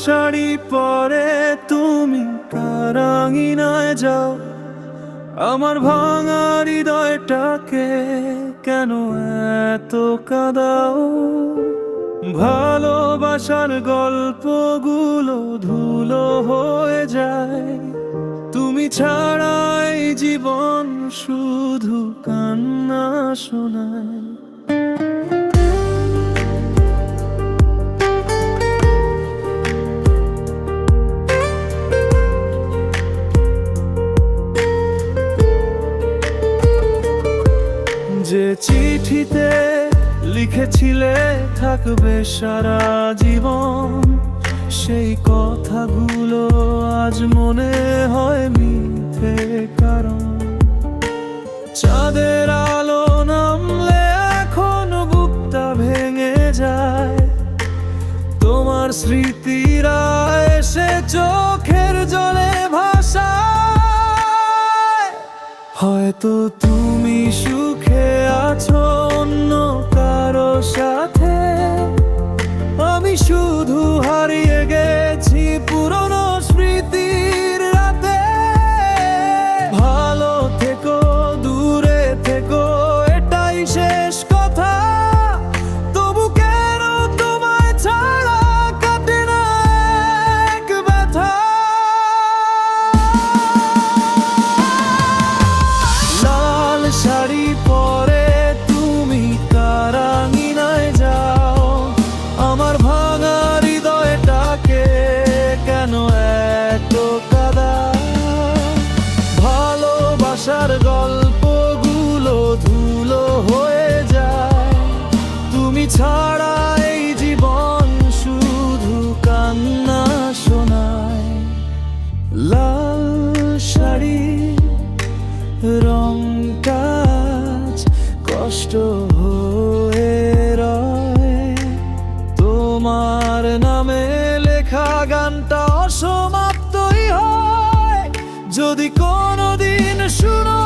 শাড়ি পরে তুমি কারাঙিনায় যাও, আমার ভাঙা হৃদয়টাকে কেন এত কাঁদাও? ভালোবাসার গল্পগুলো ধুলো হয়ে যায়, তুমি ছাড়াই জীবন শুধু কান্না শোনায়। যে চিঠিতে লিখেছিলে থাকবে সারা জীবন, সেই কথাগুলো আজ মনে হয় মিথ্যে। কারণ চাঁদের আলো নামলে এখন বুকটা ভেঙে যায়, তোমার স্মৃতিরা এসে চোখের জলে ভাসায়। হয়তো তুমি সুখে আছো অন্য কারো সাথে, আমি শুধু হারিয়ে গেছি পুরনো স্মৃতির রাতে। ভালো থেকো, দূরে থেকো, এটাই শেষ কথা। তবু কেন তোমায় ছাড়া কাটে না এক ব্যথা? লাল শাড়ি পরে তুমি কারাঙিনায় যাও, আমার ভাঙা হৃদয়টাকে কেন এত কাঁদাও? ভালোবাসার গল্পগুলো ধুলো হয়ে যায়, তুমি ছাড়া এই জীবন শুধু কান্না শোনায়। লাল শাড়ি রংটা আজ কষ্ট হয়ে রয়, তোমার নামে লেখা গানটা অসমাপ্তই হয়। যদি কোনোদিন শুনো